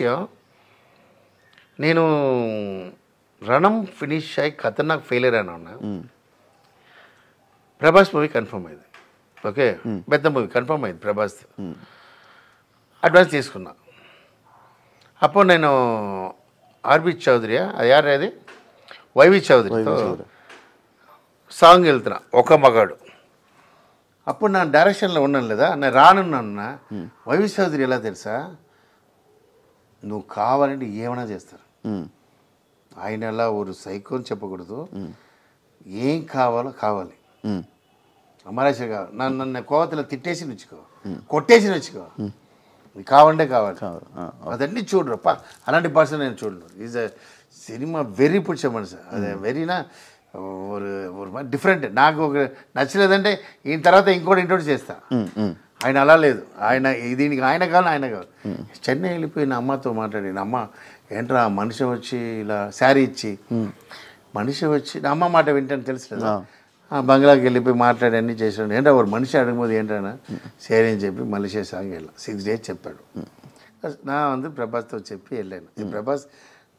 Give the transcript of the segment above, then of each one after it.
విషయం, నేను రణం ఫినిష్ అయ్యి ఖతర్నాక్ ఫెయిలియర్ అని ఉన్నా. ప్రభాస్ మూవీ కన్ఫర్మ్ అయింది. ఓకే, పెద్ద మూవీ కన్ఫర్మ్ అయింది ప్రభాస్. అడ్వాన్స్ తీసుకున్నా. అప్పుడు నేను ఆర్బి చౌదరి, అది యారు అది వైవి చౌదరితో సాంగ్ వెళ్తున్నా, ఒక మగాడు. అప్పుడు నా డైరెక్షన్లో ఉన్నాను లేదా, నేను రానున్నా. వైవి చౌదరి ఎలా తెలుసా, నువ్వు కావాలంటే ఏమైనా చేస్తారు. ఆయన అలా ఒక సైకో అని చెప్పకూడదు, ఏం కావాలో కావాలి. అమరాశ్వర కావాలి, నన్ను కోవతలో తిట్టేసి నచ్చుకో, కొట్టేసి నచ్చుకో, కావాలంటే కావాలి. అదన్నీ చూడరు. అలాంటి పర్సన్ నేను చూడను. ఈజ్ అ సినిమా వెరీ పుచ్చ మనసు. అదే వెరీనా ఒక డిఫరెంట్. నాకు ఒక నచ్చలేదంటే ఈయన తర్వాత ఇంకోటి ఇంట్రోడ్యూస్ చేస్తా. ఆయన అలా లేదు. ఆయన దీనికి ఆయన కావాలి. చెన్నై వెళ్ళిపోయిన అమ్మతో మాట్లాడి, అమ్మ ఏంట్రా మనిషి వచ్చి ఇలా శారీ ఇచ్చి, మనిషి వచ్చి నా అమ్మ మాట వింటాను తెలుసు కదా, బంగ్లాకి వెళ్ళిపోయి మాట్లాడి అన్నీ చేసాడు. ఏంటో ఒక మనిషి అడగబోదు ఏంటన్నా సరే అని చెప్పి మలేషియా సాంగ్ వెళ్ళాను. 6 days చెప్పాడు. నా ప్రభాస్తో చెప్పి వెళ్ళాను.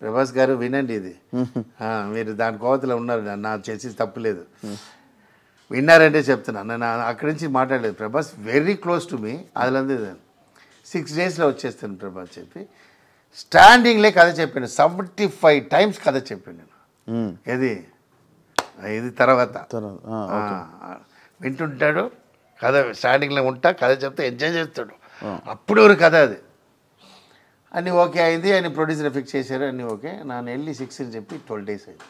ప్రభాస్ గారు వినండి, ఇది మీరు దాని కోవతలో ఉన్నారు, నా చేసి తప్పులేదు, విన్నారంటే చెప్తున్నా. నేను అక్కడి నుంచి మాట్లాడలేదు. Prabhas very close to me. అదిలంది 6 daysలో వచ్చేస్తాను ప్రభాస్ చెప్పి స్టాండింగ్లే కథ చెప్పాను. 75 times కథ చెప్పాను నేను. ఇది తర్వాత వింటుంటాడు కథ, స్టాండింగ్లో ఉంటా కథ చెప్తే ఎంజాయ్ చేస్తాడు. అప్పుడు ఒక కథ అది అన్నీ ఓకే అయింది. ఆయన ప్రొడ్యూసర్ ఫిక్స్ చేశారు, అన్నీ ఓకే. నేను వెళ్ళి 6 అని చెప్పి 12 days అయింది.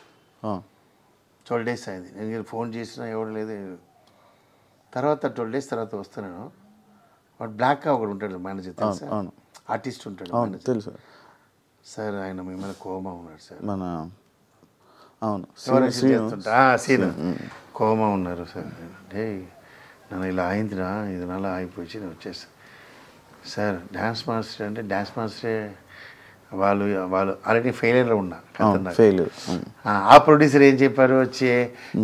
12 days అయింది. నేను ఫోన్ చేసినా ఎవరు లేదు. తర్వాత 12 days తర్వాత వస్తున్నాను. వాడు బ్లాక్ ఒకడు ఉంటాడు మేనేజర్, తెలుసా, ఆర్టిస్ట్ ఉంటాడు తెలుసు సార్. ఆయన మిమ్మల్ని కోమా ఉన్నాడు సార్, మన సీన్ కోమా ఉన్నారు సార్. అంటే నన్ను ఇలా అయిందిరా, ఇది నల్ల అయిపోయి నేను వచ్చేస్తాను సార్. డ్యాన్స్ మాస్టర్ అంటే డ్యాన్స్ మాస్టరే, వాళ్ళు ఆల్రెడీ ఫెయిలియర్లో ఉన్నా. ఆ ప్రొడ్యూసర్ ఏం చెప్పారు, వచ్చి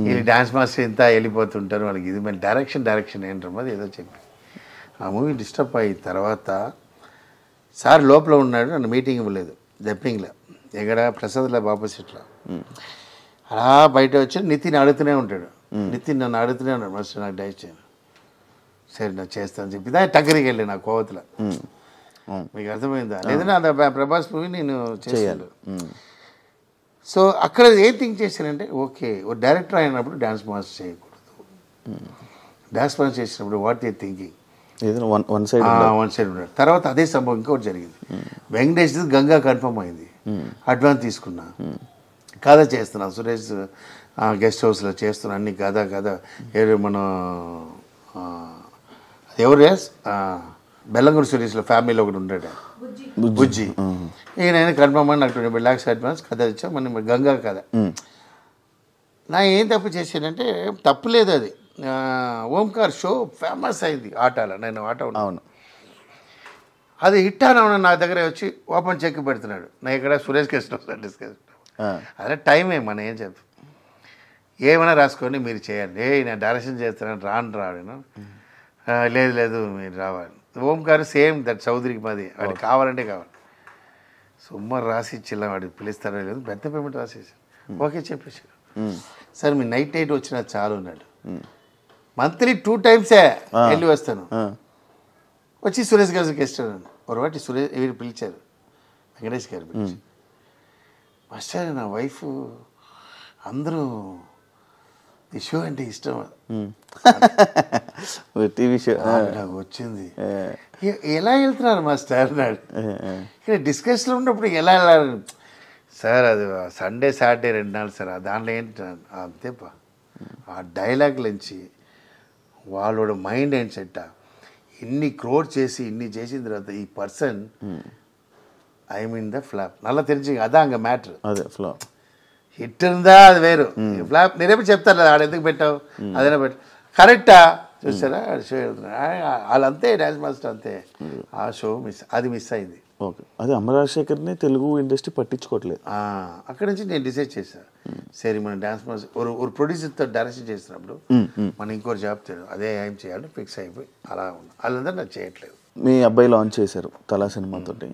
వీళ్ళు డ్యాన్స్ మాస్టర్ ఇంత వెళ్ళిపోతుంటారు వాళ్ళకి, ఇది మళ్ళీ డైరెక్షన్ ఏంటో అది ఏదో చెప్పి ఆ మూవీ డిస్టర్బ్ అయిన తర్వాత సార్ లోపల ఉన్నాడు. నన్ను మీటింగ్ ఇవ్వలేదు, డబ్బింగ్లో ఎక్కడ ప్రసాద్లో ఆపోజిట్లో. అలా బయట వచ్చి నితిన్ అడుగుతూనే ఉంటాడు. నితిన్ నన్ను అడుగుతూనే ఉన్నాడు, మాస్టర్ నాకు డైరెక్ట్ చేయను. సరే నాకు చేస్తాను చెప్పి దాని టక్కరికి వెళ్ళి నా కోవతలో. మీకు అర్థమైందా లేదంటే అది ప్రభాస్ మూవీ నేను చేయాలి. సో అక్కడ ఏం థింక్ చేశానంటే, ఓకే ఓ డైరెక్టర్ అయినప్పుడు డ్యాన్స్ మాస్టర్ చేయకూడదు. డ్యాన్స్ మాస్టర్ చేసినప్పుడు what you're thinking, one side ఉన్నాడు. తర్వాత అదే సంభవం ఇంకోటి జరిగింది. వెంకటేష్ గంగా కన్ఫర్మ్ అయింది. అడ్వాన్స్ తీసుకున్నా, కథ చేస్తున్నా, సురేష్ గెస్ట్ హౌస్లో చేస్తున్నా, అన్ని కథ మన ఎవరు బెల్లంగూరు సురేష్లో ఫ్యామిలీలో ఒకటి ఉంటాడు బుజ్జి. ఈయన కన్ఫర్మ్ అని నాకు 20 lakhs అడ్వాన్స్ కథ ఇచ్చా. మన గంగా కథ. నా ఏం తప్పు చేశానంటే, తప్పు లేదు, అది ఓంకార్ షో ఫేమస్ అయింది ఆటలో. నేను ఆట ఉన్నాను, అది హిట్ అని నా దగ్గర వచ్చి ఓపెన్ చెక్ పెడుతున్నాడు. నా ఇక్కడ సురేష్ కృష్ణ డిస్కస్ అదే టైమే మనం ఏం చెప్తాం, ఏమైనా రాసుకొని మీరు చేయండి. నేను డైరెక్షన్ చేస్తున్నాను రాను. లేదు మీరు రావాలి. ఓంకార్ సేమ్ దట్ చౌదరికి మాది, వాడికి కావాలంటే కావాలి. సుమారు రాసి ఇచ్చిల్లా, వాడికి పిలుస్తారో లేదు, పెద్ద పేమెంట్ రాసేసాను. ఓకే చెప్పేసాడు. సార్ మీ నైట్ వచ్చినా చాలు ఉన్నాడు. మంత్లీ 2 times వెళ్ళి వస్తాను. వచ్చి సురేష్ గారు గెస్ట్ ఒక వాటి వీరు పిలిచారు, వెంకటేష్ గారు పిలిచి, మాస్టర్ నా వైఫ్ అందరూ ఈ షో అంటే ఇష్టం, టీవీ షో నాకు వచ్చింది. ఎలా వెళ్తున్నారు మాస్టర్ అన్నాడు. ఇక్కడ డిస్కషన్లో ఉన్నప్పుడు ఎలా వెళ్ళాలి సార్, అది సండే సాటర్డే 2 నాళ్ళు సార్, దాంట్లో ఏంటి అంతేపా. ఆ డైలాగ్ నుంచి వాళ్ళోட మైండ్ ఏంటి సెట్, ఇన్ని క్రోడ్ చేసి ఇన్ని చేసిన తర్వాత ఈ person I mean the flop నల్ల తెలిసి అదా అంగ మ్యాటర్. అదే ఫ్లాప్ హిట్ ఉందా అది వేరు, ఫ్లాప్ నేనేప్పుడు చెప్తాను ఆడ ఎందుకు పెట్టావు అదేనా పెట్టు కరెక్టా చూసారా. షో వాళ్ళంతే డ్యాన్స్ మాస్టర్ అంతే. ఆ షో మిస్ అయింది. ఓకే, అదే అమరాజశేఖర్ని తెలుగు ఇండస్ట్రీ పట్టించుకోవట్లేదు. అక్కడి నుంచి నేను డిసైడ్ చేశాను, సరే మన డ్యాన్స్ మాస్టర్ ఒక ప్రొడ్యూసర్తో డైరెక్షన్ చేసినప్పుడు మనం ఇంకోటి జాబ్ చేయడం అదే ఏం చేయాలి ఫిక్స్ అయిపోయి అలా ఉన్నా. వాళ్ళందరూ నాకు చేయట్లేదు. మీ అబ్బాయి లాంచ్ చేశారు తలా సినిమాతోటి,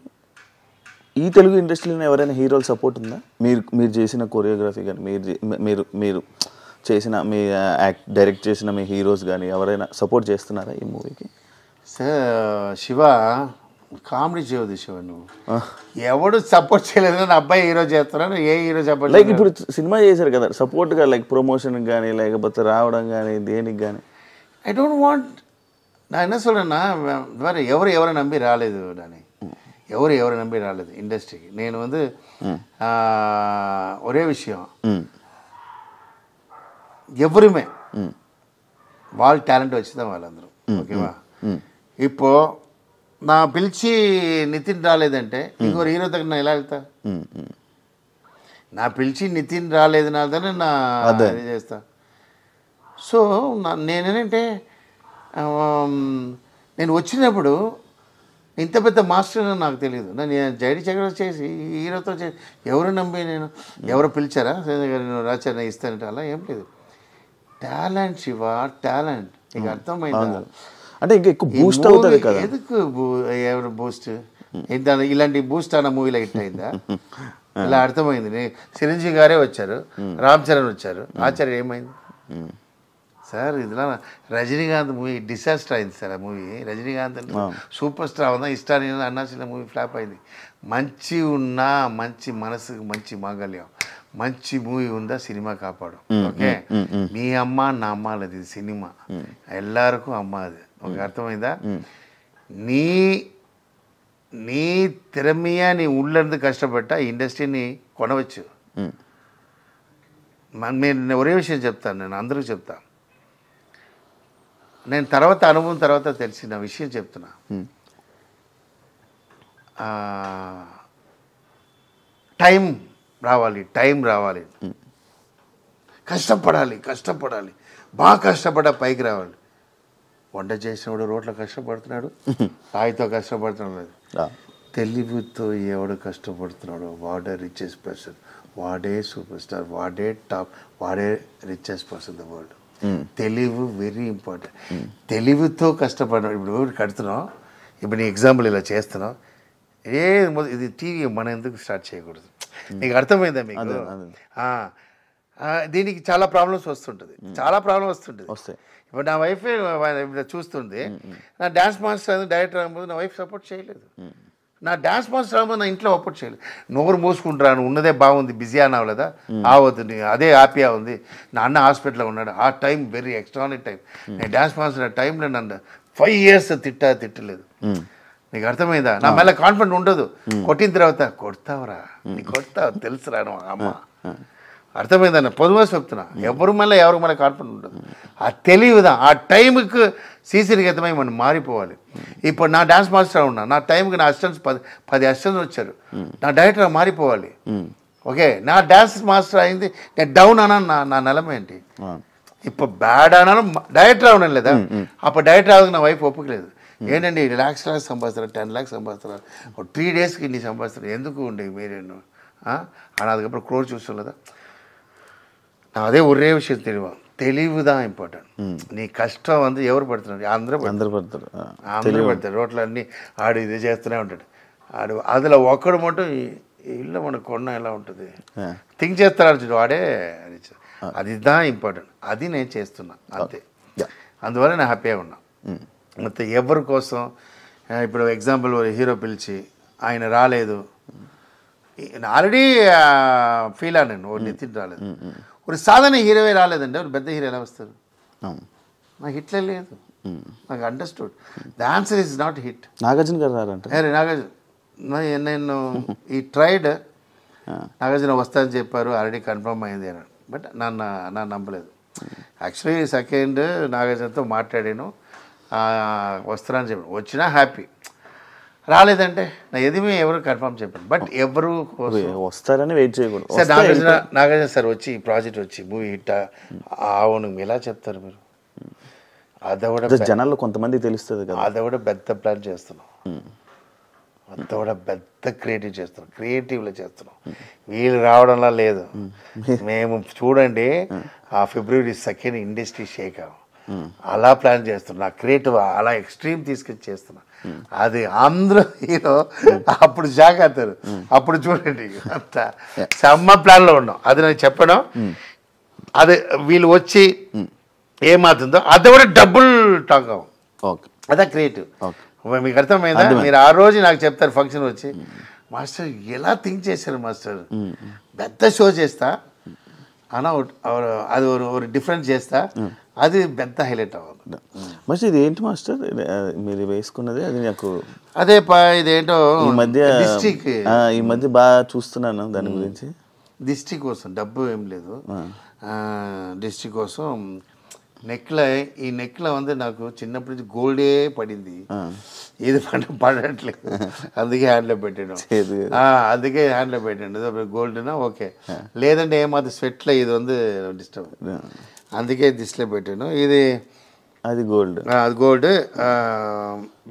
ఈ తెలుగు ఇండస్ట్రీలో ఎవరైనా హీరోలు సపోర్ట్ ఉందా? మీరు చేసిన కొరియోగ్రఫీ కానీ మీరు చేసిన మీ డైరెక్ట్ చేసిన మీ హీరోస్ కానీ ఎవరైనా సపోర్ట్ చేస్తున్నారా ఈ మూవీకి? సార్ శివ కామెడీ చేయవద్దు శివ, నువ్వు ఎవడు సపోర్ట్ చేయలేదు. నా అబ్బాయి హీరో చేస్తున్నాను, ఏ హీరో సపోర్ట్ లైక్ ఇప్పుడు సినిమా చేశారు కదా సపోర్ట్గా, లైక్ ప్రమోషన్కి కానీ లేకపోతే రావడం కానీ దేనికి కానీ. ఐ డోంట్ వాంట్, நான் என்ன சொல்கிறேன்னா வேறு ఎవరు நம்பி రాలేదు నాని, ఎవరు நம்பி రాలేదు ఇండస్ట్రీకి. నేను வந்து ఒరే విషయం, ఎవరుమే వాళ్ళ టాలెంట్ వచ్చిందా వాళ్ళందరూ, ఓకేవా? இப்போ நான் పిలిచి నితిన్ రాలేదంటే ఇంకొక హీరో దగ్గర నేను ఎలా వెళ్తా? నా పిలిచి నితిన్ రాలేదనాలనే నా ఇది చేస్తా. సో నేనేంటంటే నేను వచ్చినప్పుడు ఇంత పెద్ద మాస్టర్ నాకు తెలియదు. నేను జైడి చక్రవర్తి చేసి హీరోతో చేసి ఎవరు నమ్మి నేను ఎవరు పిలిచారా రాచారా ఇస్తానంటే అలా ఏం లేదు. Talent Shiva, talent. నీకు అర్థమైందా? అంటే ఇంకా ఎక్కువ బూస్ట్ అవుతుంది కదా. ఎందుకు ఎవరు బూస్ట్? ఇలాంటి బూస్ట్ అన్న మూవీలో హిట్ అయిందా? ఇలా అర్థమైంది. చిరంజీవి గారే వచ్చారు, రామ్ చరణ్ వచ్చారు, ఆచార్య ఏమైంది సార్? ఇదిలా రజనీకాంత్ మూవీ డిసాస్టర్ అయింది సార్. ఆ మూవీ రజనీకాంత్ అంటే సూపర్ స్టార్ ఉందా, ఇష్టాన్ని అన్నాల్సిన మూవీ ఫ్లాప్ అయింది. మంచి ఉన్నా, మంచి మనసుకు మంచి మాంగళ్యం, మంచి మూవీ ఉందా సినిమా కాపాడు. ఓకే, మీ అమ్మ నా అమ్మ లేదు, ఇది సినిమా ఎల్లరికూ అమ్మ. అది ఒక అర్థమైందా? నీ తిరమియా నీ ఊళ్ళందు కష్టపడ్డ ఇండస్ట్రీని కొనవచ్చు. నేను ఒరే విషయం చెప్తాను, నేను అందరికీ చెప్తాను. నేను తర్వాత అనుభవం తర్వాత తెలిసిన విషయం చెప్తున్నా. టైం రావాలి, కష్టపడాలి, బాగా కష్టపడ్డా పైకి రావాలి. వంట చేసినప్పుడు రోడ్లో కష్టపడుతున్నాడు, రాయితో కష్టపడుతున్నాడు. తెలివితో ఎవడు కష్టపడుతున్నాడు వాడే రిచెస్ట్ పర్సన్, వాడే సూపర్ స్టార్, వాడే టాప్, వాడే రిచెస్ట్ పర్సన్ ద వరల్డ్. తెలివి వెరీ ఇంపార్టెంట్. తెలివితో కష్టపడినాడు. ఇప్పుడు కడుతున్నాం, ఇప్పుడు నీ ఎగ్జాంపుల్ ఇలా చేస్తున్నాం, ఇది టీవీ మనం ఎందుకు స్టార్ట్ చేయకూడదు? నీకు అర్థమైందా? మీకు దీనికి చాలా ప్రాబ్లమ్స్ వస్తుంటుంది. ఇప్పుడు నా వైఫ్ చూస్తుంది, నా డ్యాన్స్ మాస్టర్ డైరెక్టర్ అవ్వబోదు, నా వైఫ్ సపోర్ట్ చేయలేదు. నా డ్యాన్స్ మాస్టర్ అవ్వబోదు, నా ఇంట్లో సపోర్ట్ చేయలేదు. నోరు మూసుకుంటాను, ఉన్నదే బాగుంది, బిజీ అనవలేదా? అవద్దు, అదే హ్యాపీగా ఉంది. నా అన్న హాస్పిటల్లో ఉన్నాడు, ఆ టైం వెరీ ఎక్స్ట్రానిక్ టైం. నేను డ్యాన్స్ మాస్టర్ ఆ టైంలో నన్ను 5 years తిట్టలేదు. నీకు అర్థమైందా? నా మళ్ళీ కాన్ఫిడెంట్ ఉండదు. కొట్టిన తర్వాత కొడతావురా, నీకు కొడతావు తెలుసురా అమ్మ. అర్థమైందన్న పొదువా చెప్తున్నా. ఎవరికి మళ్ళీ కాన్ఫిడెంట్ ఉండదు. ఆ తెలివిదా, ఆ టైంకి సీసీనిగతమై మనం మారిపోవాలి. ఇప్పుడు నా డాన్స్ మాస్టర్ ఉన్నా, నా టైంకి నా అసిస్టెంట్స్ 10 అసిస్టెంట్స్ వచ్చారు, నా డైరెక్టర్ మారిపోవాలి. ఓకే, నా డాన్స్ మాస్టర్ అయింది, నేను డౌన్ అన్నాను, నా నిలమ ఏంటి? ఇప్పుడు బ్యాడ్ అన్నాను, డైరెక్టర్ అవునాను లేదా? అప్పుడు డైరెక్టర్ అవ్వక నా వైఫ్ ఒప్పుకోలేదు. ఏంటండి lakhs సంపాదిస్తారు, 10 lakhs సంపాదిస్తారు, 3 daysకి ఇన్ని సంపాదిస్తారు, ఎందుకు ఉండే మీరేను అని அதுக்கப்புறம் క్రోర్ చూస్తాం కదా. అదే ఒరే విషయం తెలివిదా ఇంపార్టెంట్. నీ కష్టం ఎవరు పడుతున్నాడు? అందరూ పడతారు. రోడ్లు అన్నీ ఆడు ఇది చేస్తూనే ఉంటాడు. ఆడు అందులో ఒక్కడు మటు ఇల్లు మనకు కొన్న ఎలా ఉంటుంది థింక్ చేస్తాడు చూడు, వాడే అది దా ఇంపార్టెంట్. అది నేను చేస్తున్నా అంతే. అందువల్ల నేను హ్యాపీగా ఉన్నా. మొత్తం ఎవరి కోసం, ఇప్పుడు ఎగ్జాంపుల్ హీరో పిలిచి ఆయన రాలేదు, ఆల్రెడీ ఫీల్ అన్నాను, నితిన్ రాలేదు. ఒక సాధారణ హీరోవే రాలేదండి, ఒక పెద్ద హీరో ఎలా వస్తారు? నాకు హిట్లే లేదు, నాకు understood. The answer is not hit. Nagarjuna గారు రారంటే నాగార్జున, నేను ఈ ట్రైడ్ నాగార్జున వస్తానని చెప్పారు, ఆల్రెడీ కన్ఫర్మ్ అయింది అని. బట్ నన్ను నమ్మలేదు. యాక్చువల్లీ సెకండ్ నాగార్జునతో మాట్లాడాను, వస్తానని చెప్పాను. వచ్చినా హ్యాపీ, రాలేదంటే నా ఎదిమే ఎవరు కన్ఫర్మ్ చెప్పాను. బట్ ఎవరు వస్తారని వెయిట్ చేయకూడదు. సార్ నాగార్జున సార్ వచ్చి ఈ ప్రాజెక్ట్ వచ్చి మూవీ హిట్ అవును ఎలా చెప్తారు మీరు? అది కూడా జనాల్లో కొంతమంది తెలుస్తుంది కదా, అది కూడా పెద్ద ప్లాన్ చేస్తున్నాం, అంత కూడా పెద్ద క్రియేటివ్లో చేస్తున్నాం. వీళ్ళు రావడంలా లేదు. మేము చూడండి, ఆ February 2 ఇండస్ట్రీ షేక్ అలా ప్లాన్ చేస్తున్నా, క్రియేటివ్ అలా ఎక్స్ట్రీమ్ తీసుకొచ్చి చేస్తున్నా. అది అందరూ హీరో అప్పుడు షాక్ అవుతారు. అప్పుడు చూడండి అంత సమ్మ ప్లాన్లో ఉన్నాం. అది నేను చెప్పడం, అది వీళ్ళు వచ్చి ఏమవుతుందో అది కూడా డబుల్ టాక్ అవ్వం. ఓకే, అదే క్రియేటివ్. మీకు అర్థమైందా? మీరు ఆ రోజు నాకు చెప్తారు ఫంక్షన్ వచ్చి, మాస్టర్ ఎలా థింక్ చేశారు మాస్టర్, పెద్ద షో చేస్తా అన్న, అది ఒక డిఫరెంట్ చేస్తా, అది పెద్ద హైలైట్ అవ్వదు. మాస్టర్ ఇది ఏంటి మాస్టర్ మీరు వేసుకున్నది? అది నాకు అదే ఇదేంటో ఈ మధ్య డిస్ట్రిక్ట్ ఈ మధ్య బాగా చూస్తున్నాను దాని గురించి. డిస్ట్రిక్ట్ కోసం డబ్బు ఏం లేదు, డిస్ట్రిక్ట్ కోసం ఈ నెక్ల నాకు చిన్నప్పటి నుంచి గోల్డే పడింది, ఇది పడట్లేదు, అందుకే హ్యాండ్లో పెట్టాను. అందుకే హ్యాండ్లో పెట్టాను గోల్డ్నా ఓకే, లేదంటే ఏమాది స్వెట్లో ఇది డిస్టర్బ్, అందుకే దిష్టిలో పెట్టాను. ఇది అది గోల్డ్, అది గోల్డ్,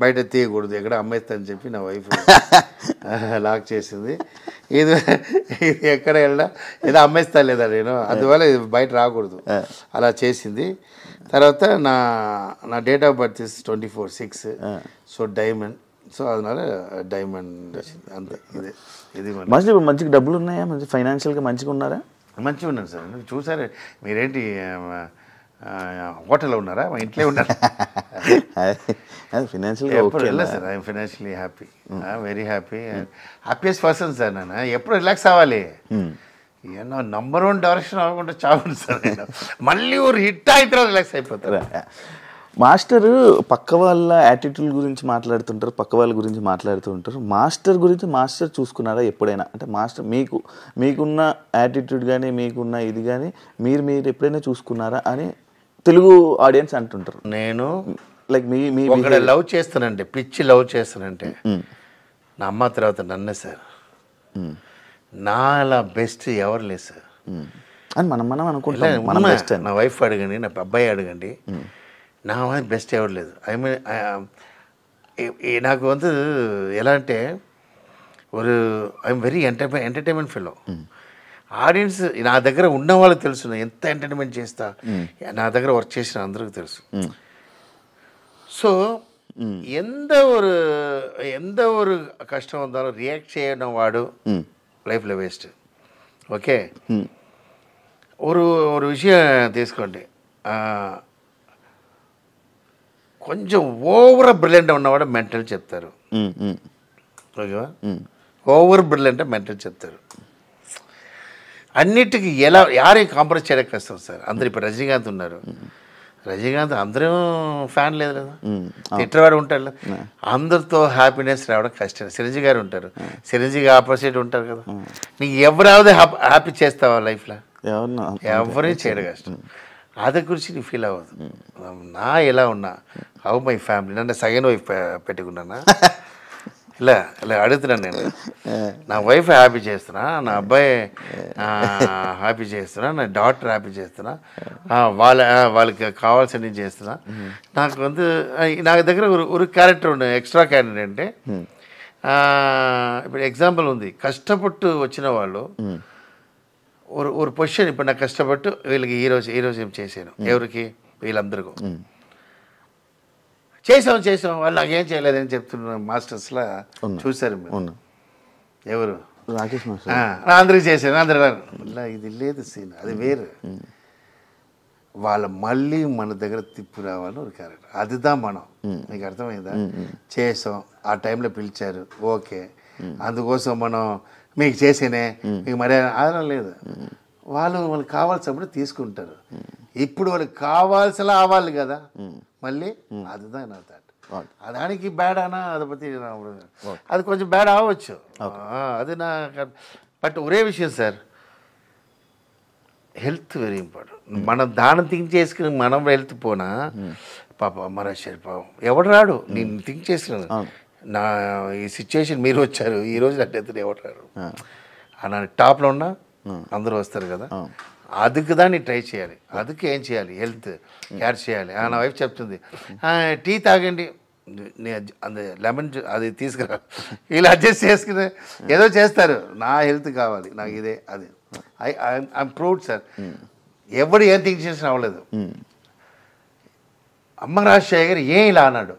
బయట తీయకూడదు, ఎక్కడ అమ్మేస్తా చెప్పి నా వైఫ్ లాక్ చేసింది. ఇది ఎక్కడ వెళ్ళినా ఏదో అమ్మేస్తా లేదా నేను, అందువల్ల ఇది బయట రాకూడదు అలా చేసింది. తర్వాత నా date of birth 24/6, so diamond, so అదనాల డైమండ్ అంతే. ఇది మంచి ఇప్పుడు మంచిగా డబ్బులు ఉన్నాయా? మంచి ఫైనాన్షియల్గా మంచిగా ఉన్నారా? మంచిగా ఉన్నాను సార్. చూసారు మీరేంటి హోటల్లో ఉన్నారా? మా ఇంట్లో ఉన్నారా? ఫైనాన్షియల్గా ఎప్పుడు వెళ్ళలేదు sir. I'm financially happy, very happy, happiest person sir. నేను ఎప్పుడు రిలాక్స్ అవ్వాలి, ఏమో నంబర్ 1 డైరెక్షన్ అవ్వకుండా చావండి సార్. నేను మళ్ళీ ఒక హిట్ అయితే రిలాక్స్ అయిపోతారు. మాస్టర్ పక్క వాళ్ళ యాటిట్యూడ్ గురించి మాట్లాడుతుంటారు, పక్క వాళ్ళ గురించి మాట్లాడుతూ ఉంటారు. మాస్టర్ గురించి మాస్టర్ చూసుకున్నారా ఎప్పుడైనా? అంటే మాస్టర్ మీకున్న యాటిట్యూడ్ కానీ మీకున్న ఇది కానీ మీరు ఎప్పుడైనా చూసుకున్నారా అని తెలుగు ఆడియన్స్ అంటుంటారు. నేను లైక్ మీ ఒకటి లవ్ చేస్తానంటే, పిచ్చి లవ్ చేస్తానంటే నా అమ్మ తర్వాత నన్నే సార్. నా అలా బెస్ట్ ఎవరు లేదు సార్ అని మనం అనుకుంటాం. నా వైఫ్ అడగండి, నా అబ్బాయి అడగండి, నా బెస్ట్ ఎవరు లేదు. ఐ మీన్ నాకు ఎలా అంటే I'm very entertainment fellow. Audience నా దగ్గర ఉన్న వాళ్ళకి తెలుసు ఎంత ఎంటర్టైన్మెంట్ చేస్తా, నా దగ్గర వర్క్ చేసిన అందరికీ తెలుసు. సో எந்த ஒரு கஷ்டம் வந்தாலும் ரியாக்ட் செய்யணும் வாடு லைஃப்பில் వేస్ట్. ఓకే, ஒரு விஷயம் తీసుకోండి, కొంచెం ఓవర్ బ్రిలియంట్ ఉన్నవాడు మెంటల్ చెప్తారు. ఓకేవా? ఓవర్ బ్రిలియంట్ మెంటల్ చెప్తారు. అన్నిటికీ యారేం కాంప్రమైజ్ చేయడం కష్టం సార్. అందరు ఇప్పుడు రజనీకాంత్ ఉన్నారు, రజనీకాంత్ అందరూ ఫ్యాన్ లేదు కదా, తిట్టవాడు ఉంటాడు, అందరితో హ్యాపీనెస్ రావడం కష్టం. చిరంజీవి గారు ఉంటారు, చిరంజీవి ఆపోజిట్ ఉంటారు కదా. నీకు ఎవరాவது హ్యాపీ చేస్తావా లైఫ్లో? ఎవరిని చేయడం కష్టం. అది గురించి నీకు ఫీల్ అవ్వదు. నా ఎలా ఉన్నా, హౌ మై ఫ్యామిలీ, నన్ను సెకండ్ వైఫ్ పెట్టుకున్నానా, ఇలా అడుగుతున్నాను నేను. నా వైఫ్ హ్యాపీ చేస్తున్నా, నా అబ్బాయి హ్యాపీ చేస్తున్నా, నా డాటర్ హ్యాపీ చేస్తున్నా, వాళ్ళకి కావాల్సిన చేస్తున్నా. నాకు దగ్గర ஒரு క్యారెక్టర్ ఉంది, ఎక్స్ట్రా క్యారెక్టర్ అంటే ఇప్పుడు ఎగ్జాంపుల్ ఉంది. కష్టపట్టు వచ్చిన వాళ్ళు ஒரு పొజిషన్, ఇప్పుడు నాకు కష్టపట్టు వీళ్ళకి ఈరోజు ఏం చేశాను, ఎవరికి? వీళ్ళందరికీ చేసాం, వాళ్ళు నాకేం చేయలేదని చెప్తున్న మాస్టర్స్లా చూసారు మీరు. ఎవరు? రాకేష్ మాస్టర్. అందరికి చేశాను, అందరూ ఇది లేదు సీన్, అది వేరు. వాళ్ళ మళ్ళీ మన దగ్గర తిప్పు రావాలని ఒక క్యారెక్టర్, అదిదా మనం. మీకు అర్థమైందా? చేసాం, ఆ టైంలో పిలిచారు, ఓకే, అందుకోసం మనం మీకు చేసేనే మీకు మర్యాద ఆదరణ లేదు. వాళ్ళకి కావాల్సినప్పుడు తీసుకుంటారు. ఇప్పుడు వాళ్ళకి కావాల్సిలా అవ్వాలి కదా మళ్ళీ, அதுதான் నా థాట్. దానికి బ్యాడ్ అనా அதை பற்றி అది కొంచెం బ్యాడ్ అవ్వచ్చు, అది నా. బట్ ఒరే విషయం సార్, హెల్త్ వెరీ ఇంపార్టెంట్. మనం దానం థింక్ చేసుకుని మనం హెల్త్ పోనా పాప మన పాపం ఎవడు రాడు. నేను థింక్ చేసినాను, నా ఈ సిచ్యువేషన్ మీరు వచ్చారు ఈరోజు అంటే ఎవరు రాడు. నా టాప్లో ఉన్నా అందరూ వస్తారు కదా, அதுக்கு தான் நீ ట్రై చేయాలి. அதுக்கு ఏం చేయాలి? హెల్త్ కేర్ చేయాలి. నా వైఫ్ చెప్తుంది, టీ తాగండి, అంత లెమన్ అది తీసుకురా, వీళ్ళు అడ్జస్ట్ చేసుకుని ఏదో చేస్తారు. నా హెల్త్ కావాలి, నాకు ఇదే అది. I'm proud sir. ఎవడు ఏం థింక్ చేసిన అవ్వలేదు. అమ్మ రాజశేఖర్ ఏం ఇలా అన్నాడు,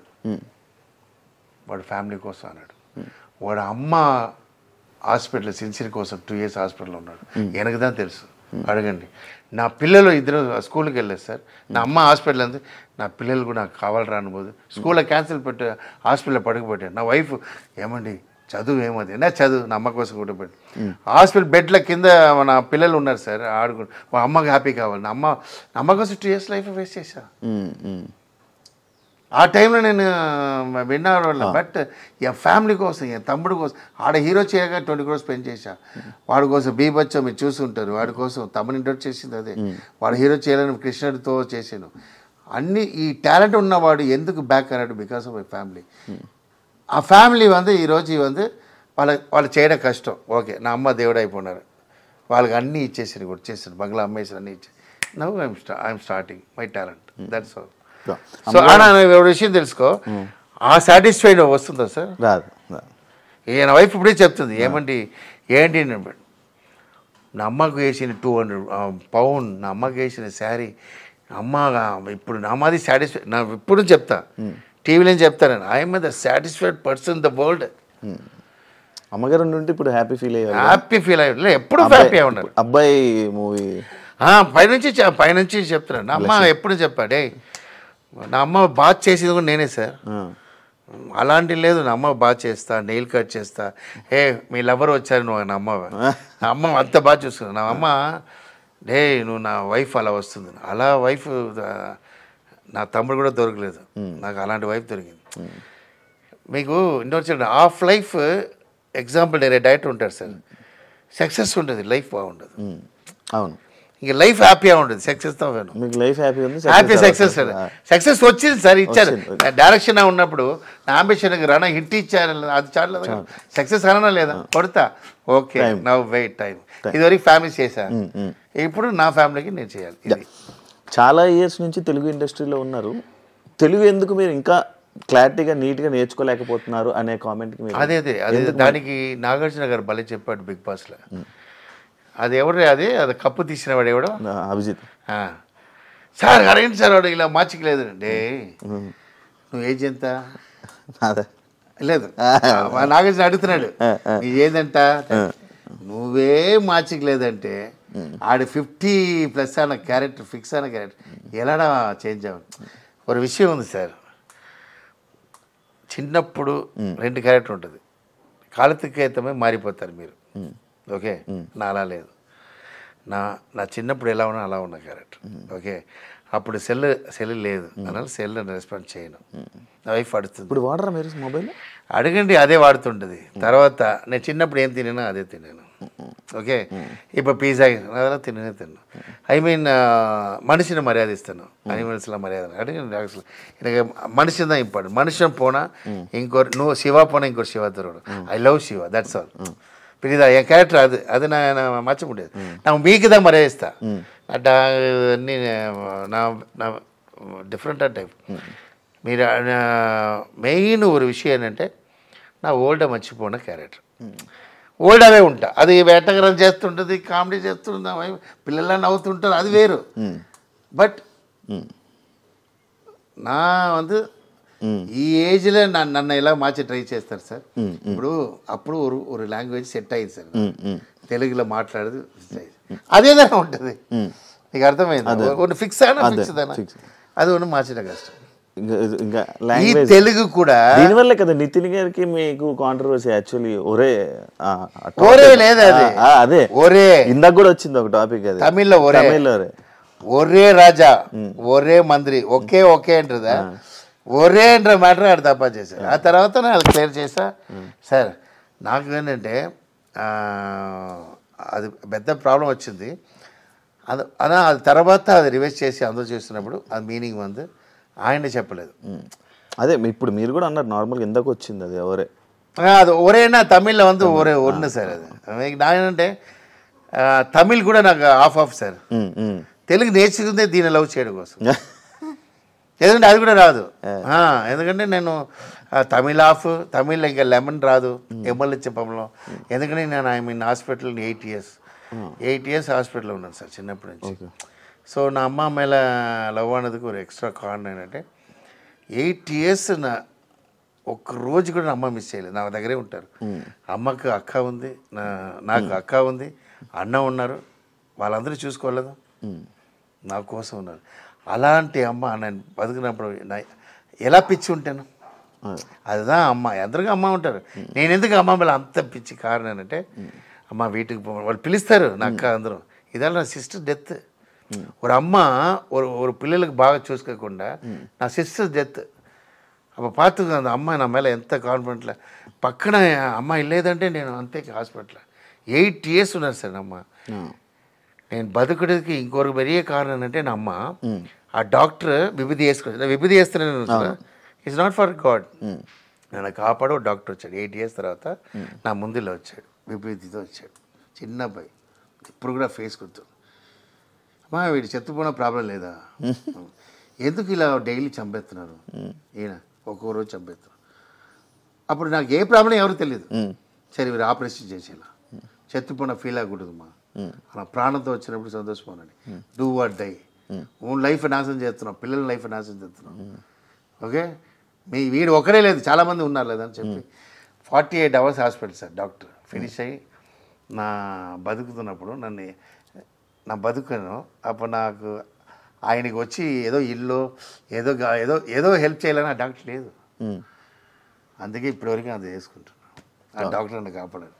వాడు ఫ్యామిలీ కోసం అన్నాడు. వాడు అమ్మ హాస్పిటల్ సిన్సియర్ కోసం 2 years హాస్పిటల్లో ఉన్నాడు. వెనకదా తెలుసు, అడగండి. నా పిల్లలు ఇద్దరు స్కూల్కి వెళ్ళలేదు సార్. నా అమ్మ హాస్పిటల్ అంది, నా పిల్లలు కూడా నాకు కావాలి రానిపోదు. స్కూల్లో క్యాన్సిల్ పెట్టి హాస్పిటల్లో పడుకుపెట్టాను. నా వైఫ్ ఏమండి చదువు ఏమది, నా చదువు నా అమ్మ కోసం కూడా పెట్టి హాస్పిటల్ బెడ్ల కింద నా పిల్లలు ఉన్నారు సార్ ఆడుకుంటు. మా అమ్మకి హ్యాపీ కావాలి. నా అమ్మ కోసం 2 years లైఫ్ వేస్ట్ చేశా. ఆ టైంలో నేను విన్నాను. బట్ ఈ ఫ్యామిలీ కోసం, ఈ తమ్ముడు కోసం, ఆడ హీరో చేయగా 20 crores స్పెండ్ చేశా. వాడి కోసం బీభత్సం మీరు చూసుంటారు. వాడి కోసం తమ్ముని ఇంట్రొడ్యూస్ చేసింది అదే. వాడు హీరో చేయాలని కృష్ణుడితో చేశాను. అన్ని ఈ టాలెంట్ ఉన్నవాడు ఎందుకు బ్యాక్ అన్నాడు, బికాస్ ఆఫ్ మై ఫ్యామిలీ. ఆ ఫ్యామిలీ ఈరోజు వాళ్ళు చేయడం కష్టం. ఓకే, నా అమ్మ దేవుడు అయిపోయినారు, వాళ్ళకి అన్నీ ఇచ్చేసారు, కూడా చేశారు, బంగ్లా అమ్మేసారు, అన్నీ ఇచ్చారు. Now I'm starting my talent, that's all. So ఒక విషయం తెలుసుకో, ఆ సాటిస్ఫైడ్ వస్తుందా సార్? రాదు. ఈయన వైఫ్ ఇప్పుడే చెప్తుంది, ఏమండి ఏంటి నా అమ్మకు వేసిన 200 pound, నా అమ్మకి వేసిన శారీ, అమ్మ ఇప్పుడు నా మాది సాటిస్ఫై. నా ఇప్పుడు చెప్తా, టీవీలో చెప్తాను, I'm the satisfied person the world. అమ్మగారు ఉంటే ఇప్పుడు హ్యాపీ ఫీల్ అయ్యారు. హ్యాపీ ఫీల్ అయ్యారు, ఎప్పుడు హ్యాపీ ఉన్నారు. అబ్బాయి మూవీ పైనుంచి చెప్తున్నాను. నా అమ్మ ఎప్పుడు చెప్పాడే, నా అమ్మ బాత్ చేసేది కూడా నేనే సార్. అలాంటి లేదు, నా అమ్మ బాగా చేస్తా, నెయిల్ కట్ చేస్తా. మీ లవర్ వచ్చారు నువ్వు, నా అమ్మ అంత బాగా చూసుకున్నాను. నా అమ్మ నువ్వు నా వైఫ్ అలా వస్తుంది. అలా వైఫ్ నా తమ్ముడు కూడా దొరకలేదు, నాకు అలాంటి వైఫ్ దొరికింది. మీకు ఇండోర్ చెప్పండి, ఆఫ్ లైఫ్ ఎగ్జాంపుల్ డైరెక్టర్ ఉంటాడు సార్, సక్సెస్ ఉంటుంది, లైఫ్ బాగుంటుంది. అవును, ఇంక లైఫ్ హ్యాపీగా ఉంటుంది. సక్సెస్తో మీకు లైఫ్ హ్యాపీ ఉంది, హ్యాపీ సక్సెస్ వచ్చింది సార్, ఇచ్చారు. డైరెక్షన్ ఉన్నప్పుడు నా అంబిషన్కి రణ హిట్ ఇచ్చారు, అది చాలు. సక్సెస్ అనడా లేదా, కొడతా. Okay, now wait time. ఇదివరకు ఫ్యామిలీ చేశాను, ఇప్పుడు నా ఫ్యామిలీకి నేను చేయాలి. ఇది చాలా ఇయర్స్ నుంచి తెలుగు ఇండస్ట్రీలో ఉన్నారు. తెలుగు ఎందుకు మీరు ఇంకా క్లారిటీగా నీట్గా నేర్చుకోలేకపోతున్నారు అనే కామెంట్కి అదే దానికి నాగార్జున గారు భలే చెప్పాడు బిగ్ బాస్లో. అది ఎవరు, అది కప్పు తీసిన వాడు ఎవడో, అభిజిత్ సార్ అరేంటి సార్ వాడు ఇలా మార్చికలేదు అంటే, నువ్వు ఏజ్ ఎంత లేదు, నాగార్జున అడుగుతున్నాడు నీ ఏదంట, నువ్వే మార్చికలేదంటే ఆడి 50+ అన్న క్యారెక్టర్, ఫిక్స్ అన్న క్యారెక్టర్ ఎలాడా చేంజ్ అవ్వదు. ఒక విషయం ఉంది సార్, చిన్నప్పుడు 2 క్యారెక్టర్ ఉంటుంది, కాలతికేతమే మారిపోతారు మీరు. ఓకే, నా అలా లేదు. నా చిన్నప్పుడు ఎలా ఉన్నా అలా ఉన్న క్యారెక్టర్. ఓకే, అప్పుడు సెల్ లేదు, అలా సెల్ రెస్పాన్స్ చేయను. నా వైఫ్ అడుగుతుంది, ఇప్పుడు వాడరా మీరు మొబైల్? అడగండి, అదే వాడుతుంటుంది. తర్వాత నేను చిన్నప్పుడు ఏం తిన్నానో అదే తిన్నాను. ఓకే, ఇప్పుడు పిజ్జా అలా తిన్నాను. ఐ మీన్ మనిషిని మర్యాద ఇస్తాను, అనిమల్స్లో మర్యాద అడగండి. అసలు మనిషి దా ఇంపార్టెంట్. మనిషి పోనా ఇంకోటి, నువ్వు శివ పోనా ఇంకోటి శివ దొరకడు. I love Shiva, that's all. ఇదా ఏ క్యారెక్టర్ అది నా మర్చిపోలేదు. నాకు మీకుదా మర్యాదిస్తా, అన్నీ నా డిఫరెంట్ టైప్. మీరు మెయిన్ ఒక విషయం ఏంటంటే, నా ఓల్డ్ మర్చిపోయిన క్యారెక్టర్, ఓల్డ్ అవే ఉంటా. అది వేటగరం చేస్తుంటుంది, కామెడీ చేస్తుంటుంది, పిల్లల నవ్వుతుంటారు, అది వేరు. బట్ నా ఈ ఏజ్లో నన్ను ఎలా మార్చి ట్రై చేస్తారు సార్. ఇప్పుడు అప్పుడు ఒక లాంగ్వేజ్ సెట్ అయ్యింది సార్, తెలుగులో మాట్లాడేది అదేదైనా ఉంటుంది. నీకు అర్థమైంది, కొన్ని ఫిక్స్ అయినా ఫిక్స్ అయినా అది ఒకటి మార్చడం కష్టం. ఇంకా ఈ తెలుగు కూడా దీనివల్లే కదా నితిన్ గారికి మీకు కాంట్రవర్సీ. యాక్చువల్లీ ఒరే లేదా, అదే ఒరే ఇందాక కూడా వచ్చింది ఒక టాపిక్, అది తమిళ్లో ఒరే రాజా, ఒరే మంత్రి, ఒకే అంటుందా, ఒరే అంటార మ్యాటర్ ఆడు తప్ప చేశారు. ఆ తర్వాత నేను అది క్లియర్ చేసా సార్. నాకు ఏంటంటే అది పెద్ద ప్రాబ్లం వచ్చింది. అది తర్వాత అది రివైజ్ చేసి అందరూ చేస్తున్నప్పుడు అది మీనింగ్ ఆయన చెప్పలేదు. అదే ఇప్పుడు మీరు కూడా అన్నారు నార్మల్గా ఎందుకు వచ్చింది అది ఒరే, అది ఒరేనా తమిళ్లో ఒరే ఒన్న సార్. అది నాకేంటంటే తమిళ్ కూడా నాకు ఆఫ్ సార్. తెలుగు నేర్చుకుందే దీన్ని లవ్ చేయడం కోసం, ఎందుకంటే అది కూడా రాదు. ఎందుకంటే నేను తమిళ్ ఇంకా లెమన్ రాదు, ఎమ్మెల్యే చెప్పంలో. ఎందుకంటే నేను ఐ మీన్ హాస్పిటల్ 8 years హాస్పిటల్లో ఉన్నాను సార్ చిన్నప్పటి నుంచి. సో నా అమ్మ అమ్మాయిల లవ్ అన్నది ఒక ఎక్స్ట్రా కారణం ఏంటంటే, 8 years ఒక్క రోజు కూడా నా అమ్మ మిస్ చేయలేదు, నా దగ్గరే ఉంటారు. అమ్మకు అక్క ఉంది, నాకు అక్క ఉంది, అన్న ఉన్నారు, వాళ్ళందరూ చూసుకోలేదు, నా కోసం ఉన్నారు. అలాంటి అమ్మ నేను బతుకున్నప్పుడు ఎలా పిచ్చి ఉంటాను, அதுதான் అమ్మ. అందరికీ అమ్మ ఉంటారు. నేను ఎందుకు అమ్మ మీద అంత పిచ్చి కారణం ఏంటంటే, అమ్మ వీటికి వాళ్ళు పిలుస్తారు నా అక్క అందరూ. ఇదాల నా సిస్టర్ డెత్. ஒரு அம்மா ஒரு పిల్లలకు బాగా చూసుకోకుండా నా సిస్టర్ డెత్. అప్పుడు பார்த்துக்க அந்த అమ్మ నా மேலே ఎంత కాన్ఫిడెంట్లో పక్కన అమ్మాయి లేదంటే నేను అంతే హాస్పిటల్ 8 years ఉన్నారు సార్ అమ్మ. నేను బతుకుడికి ఇంకొక పెరిగే కారణం ఏంటంటే నా అమ్మ ఆ డాక్టర్ విభూది వేసుకుని విభూది వేస్తున్నాను. It's not for God. నన్ను కాపాడు డాక్టర్ వచ్చాడు 8 years తర్వాత నా ముందులో వచ్చాడు, విభూతితో వచ్చాడు. చిన్న అబ్బాయి ఇప్పుడు కూడా ఫేస్ కుడుతుంది. అమ్మా వీడు చెత్తపోయిన ప్రాబ్లం లేదా, ఎందుకు ఇలా డైలీ చంపేస్తున్నారు, ఈయన ఒక్కో రోజు చంపేస్తున్నారు. అప్పుడు నాకు ఏ ప్రాబ్లం ఎవరు తెలియదు. సరే వీరు ఆపరేషన్ చేసేలా చెత్తపోయిన ఫీల్ అవ్వకూడదమ్మా, అలా ప్రాణంతో వచ్చినప్పుడు సంతోషపోనండి. Do what die, own life నాశనం చేస్తున్నాం, పిల్లల లైఫ్ నాశనం చేస్తున్నాం. ఓకే వీడు ఒకరే లేదు, చాలామంది ఉన్నారు లేదని చెప్పి 48 hours hospital sir. Doctor finish అయ్యి నా బతుకుతున్నప్పుడు నా బతుకును అప్పుడు నాకు ఆయనకి వచ్చి ఏదో ఇల్లు ఏదో ఏదో ఏదో హెల్ప్ చేయాలని ఆ డాక్టర్ లేదు. అందుకే ఇప్పటివరకు అది చేసుకుంటున్నాను. ఆ డాక్టర్ నన్ను కాపాడారు.